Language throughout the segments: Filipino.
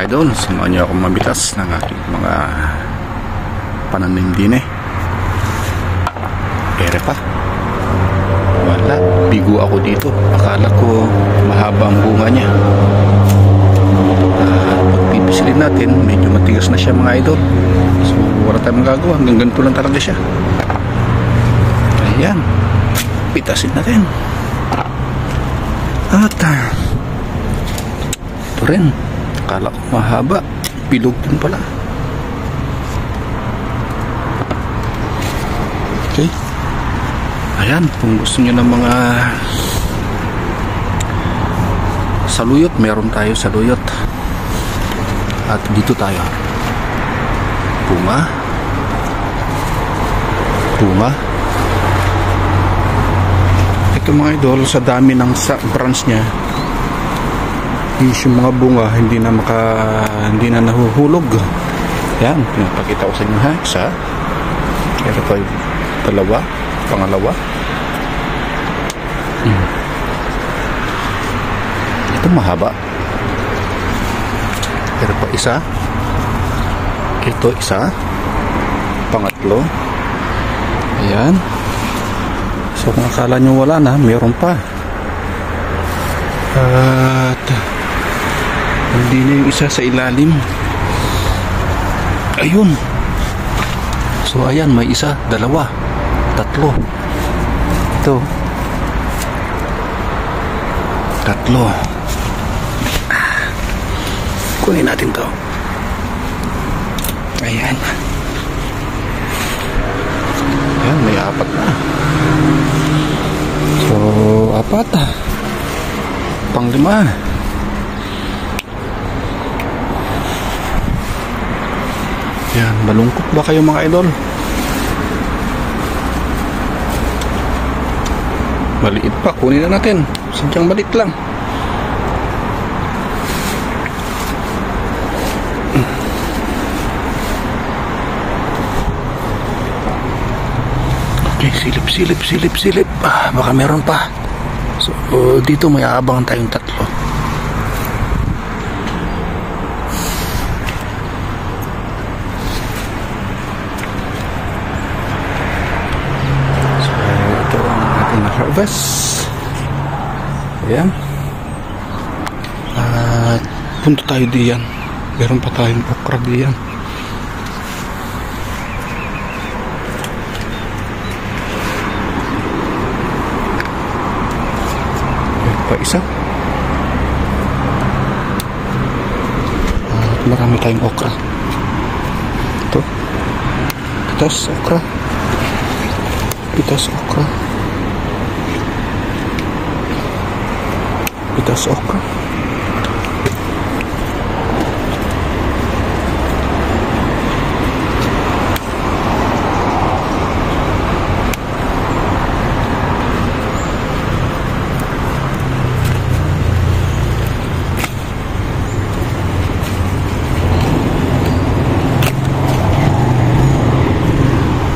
mga idol, samahan niyo akong mabitas ng aking mga pananim din Ere pa. Wala, bigo ako dito. Akala ko mahaba ang bunga niya. Pagpipisilin natin, medyo matigas na siya mga idol. So wala tayong magagawa, hanggang ganito lang talaga siya. Ayan, pitasin natin. At ito rin, akala ko mahaba, bilog din pala. Okay, ayan, kung gusto nyo ng mga saluyot, meron tayo saluyot. At dito tayo, bunga, bunga. Ito mga idol, sa dami ng branch nya, yung mga bunga hindi na nahuhulog. Yan, pinapakita ko sa inyo ha. Isa, ito pa yung dalawa, pangalawa. Ito mahaba. Ito pa isa. Ito isa, pangatlo. Ayan. So kung akala nyo wala na, mayroon pa. At hindi na yung isa sa ilalim. Ayun. So ayan, may isa, dalawa, tatlo. Ito, tatlo. Kunin natin to. Ayan. Ayan, may apat na. So apat, panglima. Yan, malungkot ba kayo mga idol? Maliit pa, kunin na natin. Sadyang maliit lang. Okay, silip. Baka meron pa. So, dito may aabangan tayong tatlo. Harvest. Ayan. At punta tayo diyan. Meron pa tayong okra diyan. Meron pa isa. At marami tayong okra. Ito. Pitas okra. Pitas okra. Pitas okra.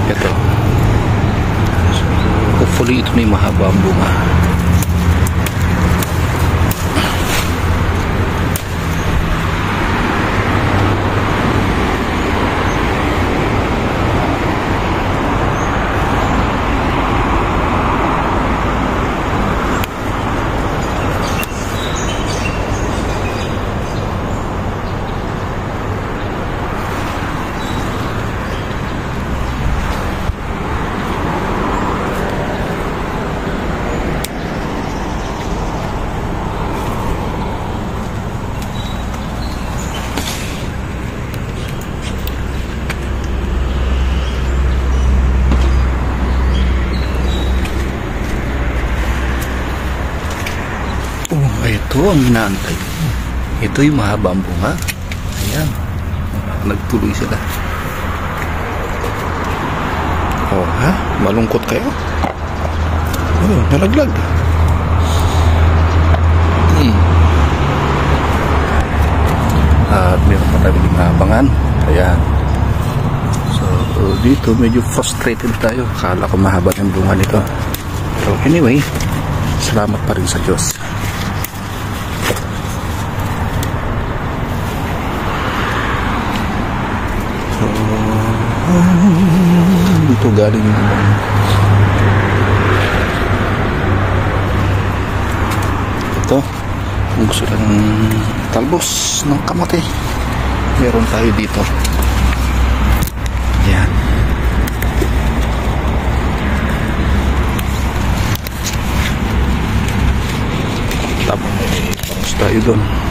Ito. Hopefully ito may mahaba ang bunga. Ito ang inaantay. Ito yung mahaba ang bunga. Ayan, nagtuloy sila. Oh ha, malungkot kayo. Oh, nalaglag. At meron pa tayo maabangan. Ayan. So dito medyo frustrated tayo. Akala ko mahaba yung bunga nito. So anyway, salamat pa rin sa Diyos. dito galing ito. Kung gusto lang talbos ng kamote, meron tayo dito. Yan. Tapos may paros tayo doon.